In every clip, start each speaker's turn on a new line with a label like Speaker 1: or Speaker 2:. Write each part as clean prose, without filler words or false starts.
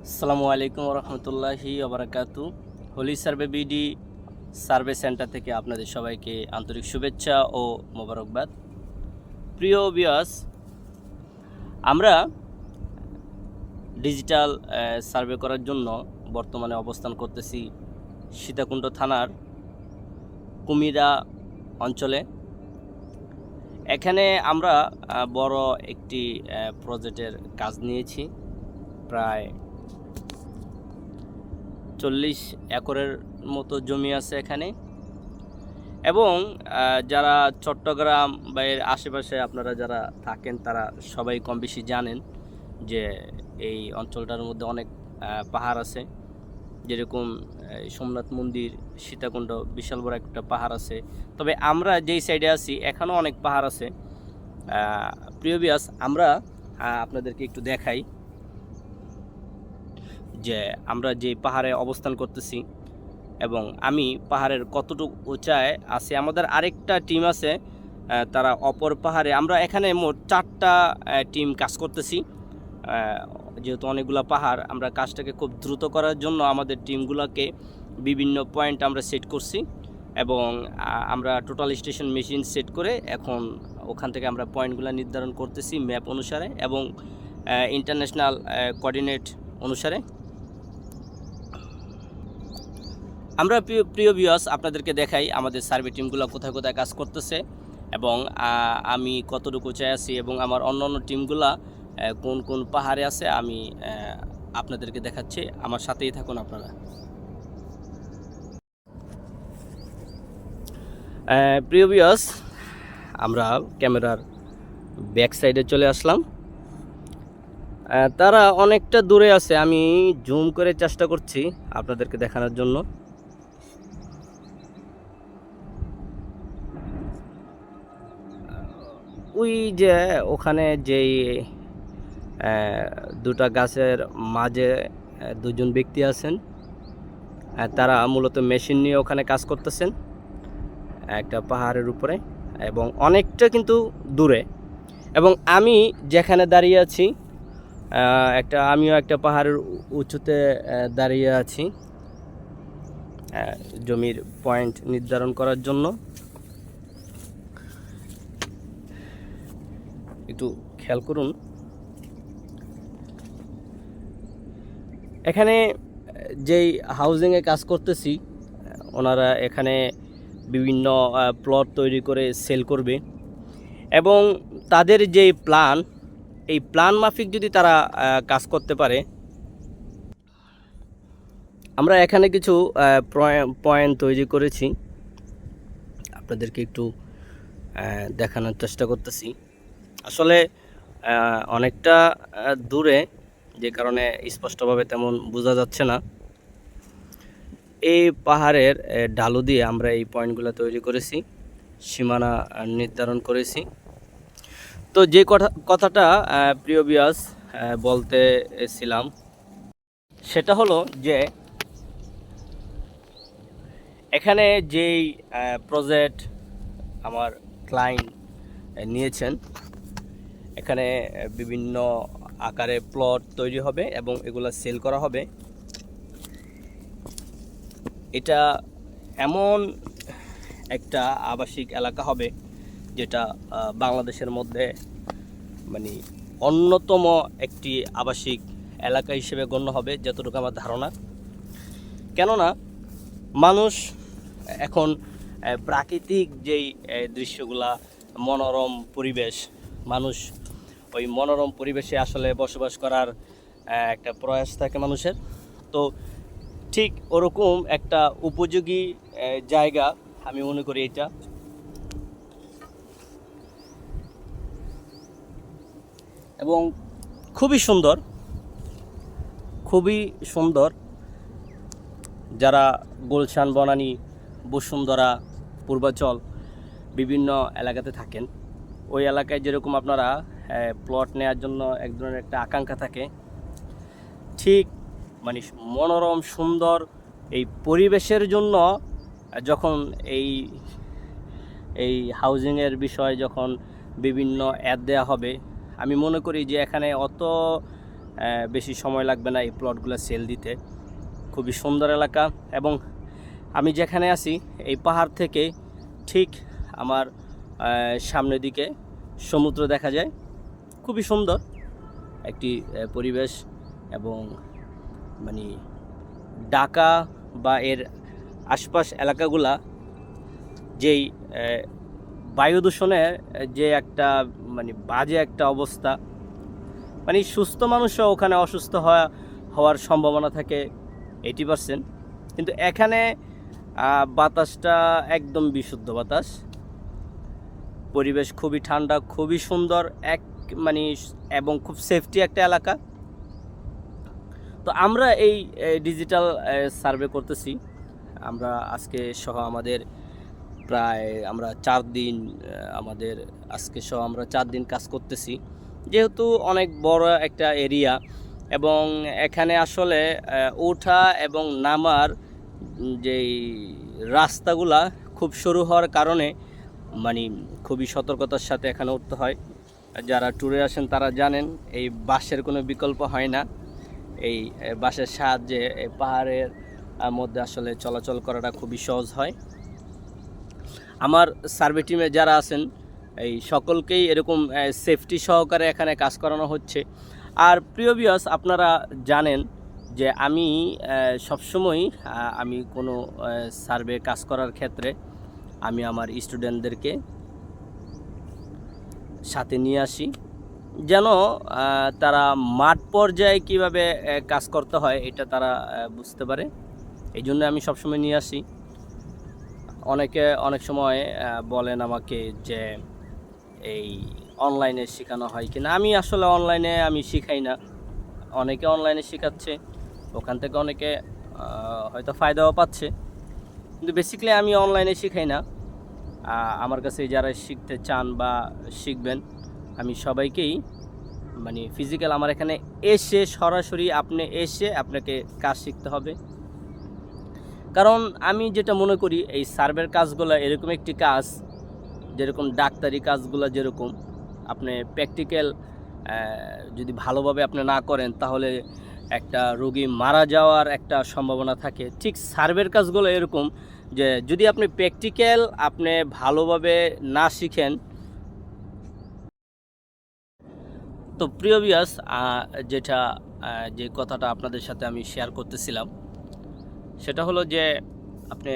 Speaker 1: আসসালামু আলাইকুম রহমতুল্লাহি ওবরাকাতু। Holy survey BD survey center থেকে আপনাদের সবাইকে আন্তরিক শুভেচ্ছা ও মোবারকবাদ। প্রিয় ভিউয়ার্স, আমরা ডিজিটাল সার্ভে করার জন্য বর্তমানে অবস্থান করতেছি সীতাকুণ্ড থানার কুমিরা অঞ্চলে। এখানে আমরা বড় একটি প্রজেক্টের কাজ নিয়েছি। প্রায় 40 একরের মতো জমি আছে এখানে, এবং যারা চট্টগ্রাম বা এর আশেপাশে আপনারা যারা থাকেন তারা সবাই কম বেশি জানেন যে এই অঞ্চলটার মধ্যে অনেক পাহাড় আছে। যেরকম সোমনাথ মন্দির, সীতাকুণ্ড বিশাল বড় একটা পাহাড় আছে। তবে আমরা যেই সাইডে আছি এখানেও অনেক পাহাড় আছে। প্রিয় ভিউয়ার্স, আমরা আপনাদেরকে একটু দেখাই যে আমরা যে পাহাড়ে অবস্থান করতেছি এবং আমি পাহাড়ের কতটুকু উঁচায় আছি। আমাদের আরেকটা টিম আছে, তারা অপর পাহাড়ে। আমরা এখানে মোট 4টা টিম কাজ করতেছি। যেহেতু অনেকগুলো পাহাড়, আমরা কাজটাকে খুব দ্রুত করার জন্য আমাদের টিমগুলোকে বিভিন্ন পয়েন্ট আমরা সেট করছি, এবং আমরা টোটাল স্টেশন মেশিন সেট করে এখন ওখান থেকে আমরা পয়েন্টগুলো নির্ধারণ করতেছি ম্যাপ অনুসারে এবং ইন্টারন্যাশনাল কোঅর্ডিনেট অনুসারে। আমরা প্রিয় ভিউয়ার্স আপনাদেরকে দেখাই আমাদের সার্ভে টিমগুলো কোথায় কোথায় কাজ করতেছে এবং আমি কতটুকু চাই আছি এবং আমার অন্যান্য টিমগুলা কোন কোন পাহাড়ে আছে আমি আপনাদেরকে দেখাচ্ছি। আমার সাথেই থাকুন আপনারা। প্রিয় ভিউয়ার্স, আমরা ক্যামেরার ব্যাক সাইডে চলে আসলাম। তারা অনেকটা দূরে আছে, আমি জুম করে চেষ্টা করছি আপনাদেরকে দেখানোর জন্য। ওই যে ওখানে যেই দুটা গাছের মাঝে দুজন ব্যক্তি আছেন, তারা মূলত মেশিন নিয়ে ওখানে কাজ করতেছেন একটা পাহাড়ের উপরে এবং অনেকটা কিন্তু দূরে। এবং আমি যেখানে দাঁড়িয়ে আছি আমিও একটা পাহাড়ের উঁচুতে দাঁড়িয়ে আছি জমির পয়েন্ট নির্ধারণ করার জন্য। একটু খেয়াল করুন, এখানে যেই হাউজিংয়ে কাজ করতেছি ওনারা এখানে বিভিন্ন প্লট তৈরি করে সেল করবে, এবং তাদের যেই প্ল্যান, এই প্ল্যান মাফিক যদি তারা কাজ করতে পারে। আমরা এখানে কিছু পয়েন্ট তৈরি করেছি, আপনাদেরকে একটু দেখানোর চেষ্টা করতেছি। আসলে অনেকটা দূরে, যে কারণে স্পষ্টভাবে তেমন বোঝা যাচ্ছে না। এই পাহাড়ের ঢালু দিয়ে আমরা এই পয়েন্টগুলো তৈরি করেছি, সীমানা নির্ধারণ করেছি। তো যে কথাটা প্রিয় ভিউয়ার্স বলতেছিলাম, সেটা হলো যে এখানে যেই প্রজেক্ট আমার ক্লায়েন্ট নিয়েছেন, এখানে বিভিন্ন আকারে প্লট তৈরি হবে এবং এগুলো সেল করা হবে। এটা এমন একটা আবাসিক এলাকা হবে যেটা বাংলাদেশের মধ্যে মানে অন্যতম একটি আবাসিক এলাকা হিসেবে গণ্য হবে, যতটুকু আমার ধারণা। কেননা মানুষ এখন প্রাকৃতিক যেই দৃশ্যগুলা, মনোরম পরিবেশ, মানুষ ওই মনোরম পরিবেশে আসলে বসবাস করার একটা প্রয়াস থাকে মানুষের। তো ঠিক ওরকম একটা উপযোগী জায়গা আমি মনে করি এটা। এবং খুবই সুন্দর, খুবই সুন্দর। যারা গুলশান, বনানী, বসুন্ধরা, পূর্বাচল বিভিন্ন এলাকাতে থাকেন, ওই এলাকায় যেরকম আপনারা প্লট নেওয়ার জন্য এক ধরনের একটা আকাঙ্ক্ষা থাকে, ঠিক মানে মনোরম সুন্দর এই পরিবেশের জন্য যখন এই এই হাউজিংয়ের বিষয় যখন বিভিন্ন অ্যাড দেওয়া হবে, আমি মনে করি যে এখানে অত বেশি সময় লাগবে না এই প্লটগুলো সেল দিতে। খুবই সুন্দর এলাকা, এবং আমি যেখানে আছি এই পাহাড় থেকে ঠিক আমার সামনের দিকে সমুদ্র দেখা যায়। খুবই সুন্দর একটি পরিবেশ, এবং মানে ঢাকা বা এর আশপাশ এলাকাগুলা যেই বায়ু দূষণের যে একটা মানে বাজে একটা অবস্থা, মানে সুস্থ মানুষও ওখানে অসুস্থ হওয়ার সম্ভাবনা থাকে 80%, কিন্তু এখানে বাতাসটা একদম বিশুদ্ধ বাতাস, পরিবেশ খুবই ঠান্ডা, খুবই সুন্দর মানে এবং খুব সেফটি একটা এলাকা। তো আমরা এই ডিজিটাল সার্ভে করতেছি, আমরা আজকে সহ আমাদের প্রায় আমরা 4 দিন আমাদের আজকে সহ আমরা 4 দিন কাজ করতেছি, যেহেতু অনেক বড় একটা এরিয়া, এবং এখানে আসলে ওঠা এবং নামার যেই রাস্তাগুলা খুব সরু হওয়ার কারণে মানে খুবই সতর্কতার সাথে এখানে উঠতে হয়। যারা ট্যুরে আসেন তারা জানেন এই বাসের কোনো বিকল্প হয় না। এই বাসের সাহায্যে এই পাহাড়ের মধ্যে আসলে চলাচল করাটা খুবই সহজ হয়। আমার সার্ভে টিমে যারা আছেন এই সকলকেই এরকম সেফটি সহকারে এখানে কাজ করানো হচ্ছে। আর প্রিয় ভিউয়ার্স, আপনারা জানেন যে আমি সবসময় আমি কোনো সার্ভে কাজ করার ক্ষেত্রে আমি আমার স্টুডেন্টদেরকে সাথে নিয়ে আসি, যেন তারা মাঠ পর্যায়ে কীভাবে কাজ করতে হয় এটা তারা বুঝতে পারে। এই জন্য আমি সবসময় নিয়ে আসি। অনেকে অনেক সময় বলেন আমাকে যে এই অনলাইনে শেখানো হয় কিনা। আমি আসলে অনলাইনে আমি শিখাই না, অনেকে অনলাইনে শেখাচ্ছে, ওখান থেকে অনেকে হয়তো ফায়দাও পাচ্ছে, কিন্তু বেসিক্যালি আমি অনলাইনে শিখাই না। আমার কাছে যারা শিখতে চান বা শিখবেন, আমি সবাইকেই মানে ফিজিক্যাল আমার এখানে এসে সরাসরি আপনি এসে আপনাকে কাজ শিখতে হবে। কারণ আমি যেটা মনে করি এই সার্ভের কাজগুলো এরকম একটি কাজ, যেরকম ডাক্তারি কাজগুলো যেরকম আপনি প্র্যাকটিক্যাল যদি ভালোভাবে আপনি না করেন তাহলে একটা রোগী মারা যাওয়ার একটা সম্ভাবনা থাকে, ঠিক সার্ভের কাজগুলো এরকম যে যদি আপনি প্র্যাকটিক্যাল আপনি ভালোভাবে না শিখেন। তো প্রিয় ভিউয়ার্স, যে কথাটা আপনাদের সাথে আমি শেয়ার করতেছিলাম সেটা হলো যে আপনি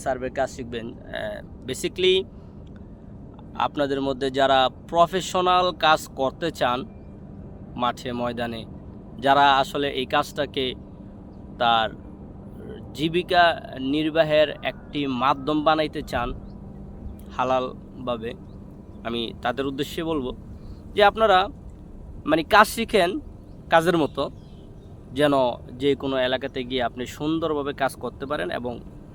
Speaker 1: সার্ভে কাজ শিখবেন। বেসিক্যালি আপনাদের মধ্যে যারা প্রফেশনাল কাজ করতে চান মাঠে ময়দানে, যারা আসলে এই কাজটাকে তার জীবিকা নির্বাহের একটি মাধ্যম বানাইতে চান হালালভাবে, আমি তাদের উদ্দেশ্যে বলবো যে আপনারা মানে কাজ শিখেন কাজের মতো, যেন যে কোনো এলাকাতে গিয়ে আপনি সুন্দরভাবে কাজ করতে পারেন এবং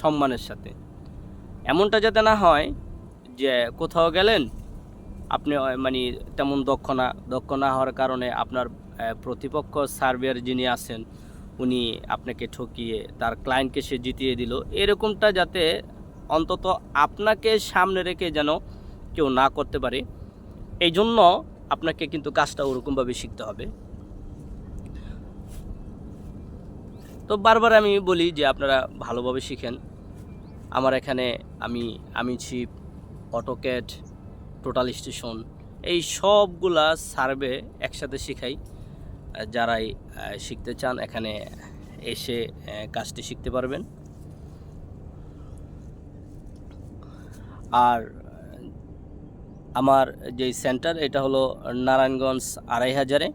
Speaker 1: সম্মানের সাথে। এমনটা যাতে না হয় যে কোথাও গেলেন আপনি মানে তেমন দক্ষ না হওয়ার কারণে আপনার প্রতিপক্ষ সার্ভেয়ার যিনি আছেন উনি আপনাকে ঠকিয়ে তার ক্লায়েন্টকে সে জিতিয়ে দিল, এরকমটা যাতে অন্তত আপনাকে সামনে রেখে যেন কেউ না করতে পারে। এই জন্য আপনাকে কিন্তু কাজটা ওরকমভাবে শিখতে হবে। তো বারবার আমি বলি যে আপনারা ভালোভাবে শিখেন। আমার এখানে আমি চিপ, অটোক্যাড, টোটাল স্টেশন এই সবগুলা সার্ভে একসাথে শিখাই। যারাই শিখতে চান এখানে এসে কাজটি শিখতে পারবেন। আর আমার যেই সেন্টার এটা হলো নারায়ণগঞ্জ 2500-এ।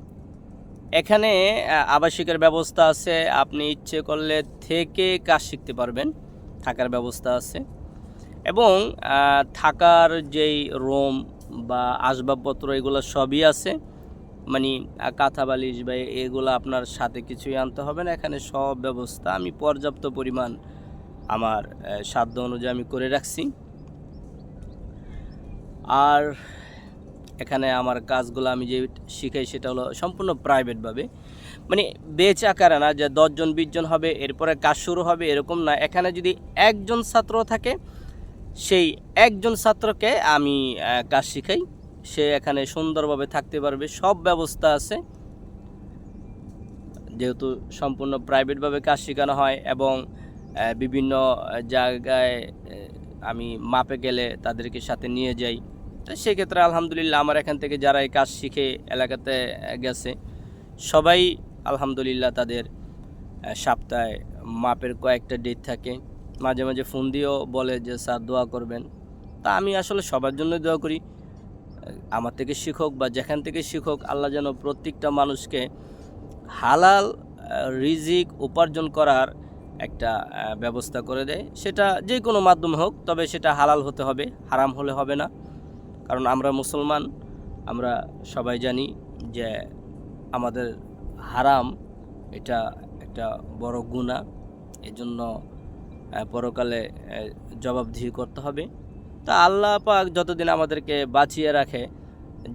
Speaker 1: এখানে আবাসিকের ব্যবস্থা আছে, আপনি ইচ্ছে করলে থেকে কাজ শিখতে পারবেন, থাকার ব্যবস্থা আছে, এবং থাকার যেই রুম বা আসবাবপত্র এগুলো সবই আছে। মানে কাঁথা বালিশ বা এগুলো আপনার সাথে কিছুই আনতে হবে না, এখানে সব ব্যবস্থা আমি পর্যাপ্ত পরিমাণ আমার সাধ্য অনুযায়ী আমি করে রাখছি। আর এখানে আমার কাজগুলো আমি যে শিখাই সেটা হলো সম্পূর্ণ প্রাইভেটভাবে, মানে বেচ আকারে না যে 10 জন 20 জন হবে এরপরে কাজ শুরু হবে এরকম না। এখানে যদি একজন ছাত্র থাকে সেই একজন ছাত্রকে আমি কাজ শিখাই, সে এখানে সুন্দরভাবে থাকতে পারবে, সব ব্যবস্থা আছে। যেহেতু সম্পূর্ণ প্রাইভেটভাবে কাজ শেখানো হয় এবং বিভিন্ন জায়গায় আমি মাপে গেলে তাদেরকে সাথে নিয়ে যাই। তো সেক্ষেত্রে আলহামদুলিল্লাহ আমার এখান থেকে যারা এই কাজ শিখে এলাকাতে গেছে সবাই আলহামদুলিল্লাহ তাদের সপ্তাহে মাপের কয়েকটা ডেট থাকে, মাঝে মাঝে ফোন দিয়েও বলে যে স্যার দোয়া করবেন। তা আমি আসলে সবার জন্য দোয়া করি, আমার থেকে শিখুক বা যেখান থেকে শিখুক, আল্লাহ যেন প্রত্যেকটা মানুষকে হালাল রিজিক উপার্জন করার একটা ব্যবস্থা করে দেয়, সেটা যে কোনো মাধ্যমে হোক, তবে সেটা হালাল হতে হবে, হারাম হলে হবে না। কারণ আমরা মুসলমান, আমরা সবাই জানি যে আমাদের হারাম এটা একটা বড় গুনাহ, এজন্য পরকালে জবাবদিহি করতে হবে। তা আল্লাহ পাক যতদিন আমাদেরকে বাঁচিয়ে রাখে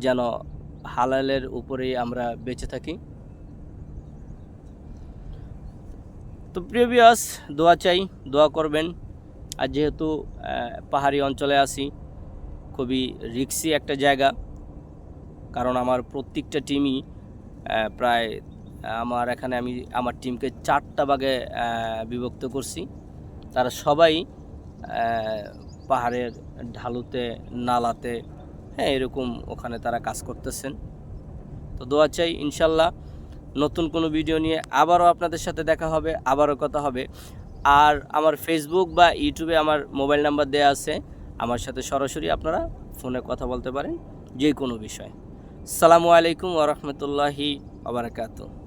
Speaker 1: যেন হালালের উপরেই আমরা বেঁচে থাকি। তো প্রিয় ভিউয়ার্স, দোয়া চাই, দোয়া করবেন। আর যেহেতু পাহাড়ি অঞ্চলে আছি, খুবই রিস্কি একটা জায়গা, কারণ আমার প্রত্যেকটা টিমই প্রায় আমার এখানে আমি আমার টিমকে 4টা ভাগে বিভক্ত করছি। তারা সবাই পাহাড়ের ঢালুতে, নালাতে, হ্যাঁ এরকম ওখানে তারা কাজ করতেছেন। তো দোয়া চাই, ইনশাল্লাহ নতুন কোনো ভিডিও নিয়ে আবারও আপনাদের সাথে দেখা হবে, আবারও কথা হবে। আর আমার ফেসবুক বা ইউটিউবে আমার মোবাইল নাম্বার দেওয়া আছে, আমার সাথে সরাসরি আপনারা ফোনে কথা বলতে পারেন যে কোনো বিষয়। আসসালামু আলাইকুম ওয়া রাহমাতুল্লাহি ওয়া বারাকাতুহু।